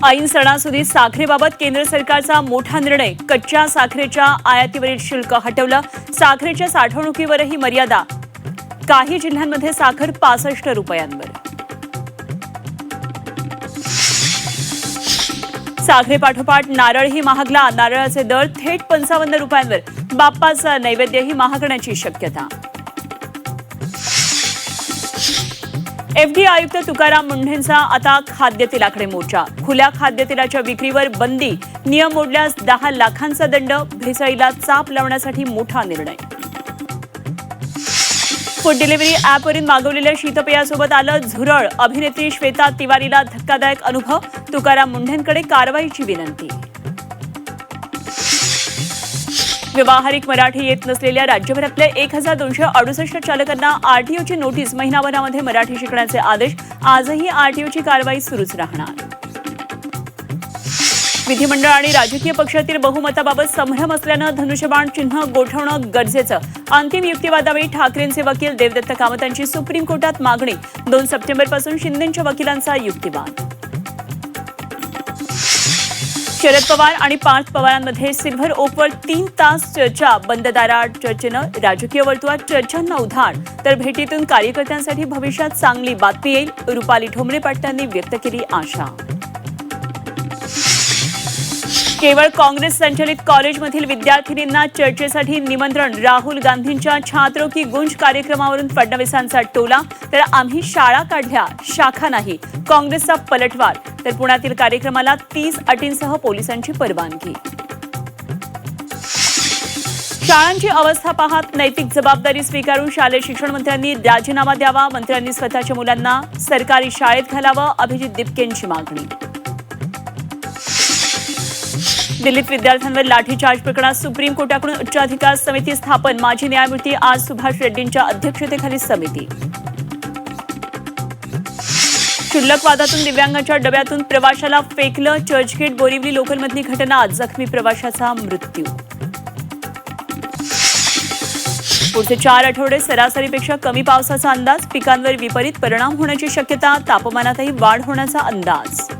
ऐन सणासुदीत साखरेबाबत केंद्र सरकारचा मोठा निर्णय. कच्च्या साखरेच्या आयातीवरील शुल्क हटवलं. साखरेच्या साठवणुकीवरही मर्यादा. काही जिल्ह्यांमध्ये साखर 65 रुपयांवर. साखरेपाठोपाठ नारळही महागला. नारळाचे दर थेट 55 रुपयांवर. बाप्पाचा नैवेद्यही महागण्याची शक्यता. एफडी आयुक्त तुकाराम मुंढेंचा आता खाद्यतेलाकडे मोर्चा. खुल्या खाद्यतेलाच्या विक्रीवर बंदी. नियम मोडल्यास 10 लाखांचा दंड. भेसळीला चाप लावण्यासाठी मोठा निर्णय. फूड डिलिव्हरी ॲपवरून मागवलेल्या शीतपेयासोबत आलं झुरळ. अभिनेत्री श्वेता तिवारीला धक्कादायक अनुभव. तुकाराम मुंढेंकडे कारवाईची विनंती. व्यावहारिक मराठी येत नसलेल्या राज्यभरातल्या 1268 चालकांना आरटीओची नोटीस. महिनाभरामध्ये मराठी शिकण्याचे आदेश. आजही आरटीओची कारवाई सुरूच राहणार. विधिमंडळ आणि राजकीय पक्षातील बहुमताबाबत संभ्रम असल्यानं धनुष्यबाण चिन्ह गोठवणं गरजेचं. अंतिम युक्तिवादावेळी ठाकरेंचे वकील देवदत्त कामतांची सुप्रीम कोर्टात मागणी. 2 सप्टेंबरपासून शिंदेंच्या वकिलांचा युक्तिवाद. शरद पवार आणि पार्थ पवारांमध्ये सिल्व्हर ओकवर 3 तास चर्चा. बंद दाराआड चर्चेनं राजकीय वर्तुळात चर्चांना उधाण. तर भेटीतून कार्यकर्त्यांसाठी भविष्यात चांगली बातमी येईल. रुपाली ठोंबरे पाटलांनी व्यक्त केली आशा. केवळ काँग्रेस संचलित कॉलेजमधील विद्यार्थिनींना चर्चेसाठी निमंत्रण. राहुल गांधींच्या छात्रों की गुंज कार्यक्रमावरून फडणवीसांचा टोला. तर आम्ही शाळा काढल्या, शाखा नाही. काँग्रेसचा पलटवार. तर पुण्यातील कार्यक्रमाला 30 अटींसह पोलिसांची परवानगी. शाळांची अवस्था पाहत नैतिक जबाबदारी स्वीकारून शालेय शिक्षण मंत्र्यांनी राजीनामा द्यावा. मंत्र्यांनी स्वतःच्या मुलांना सरकारी शाळेत घालावं. अभिजित दिपकेंची मागणी. दिल्लीत विद्यार्थ्यांवर लाठीचार्ज प्रकरणात सुप्रीम कोर्टाकडून उच्चाधिकार समिती स्थापन. माजी न्यायमूर्ती आर सुभाष रेड्डींच्या अध्यक्षतेखाली समिती. क्षुल्लक वादातून दिव्यांगाच्या डब्यातून प्रवाशाला फेकलं. चर्चगेट बोरिवली लोकलमधली घटना. जखमी प्रवाशाचा मृत्यू. पुढचे 4 आठवडे सरासरीपेक्षा कमी पावसाचा अंदाज. पिकांवर विपरीत परिणाम होण्याची शक्यता. तापमानातही वाढ होण्याचा अंदाज.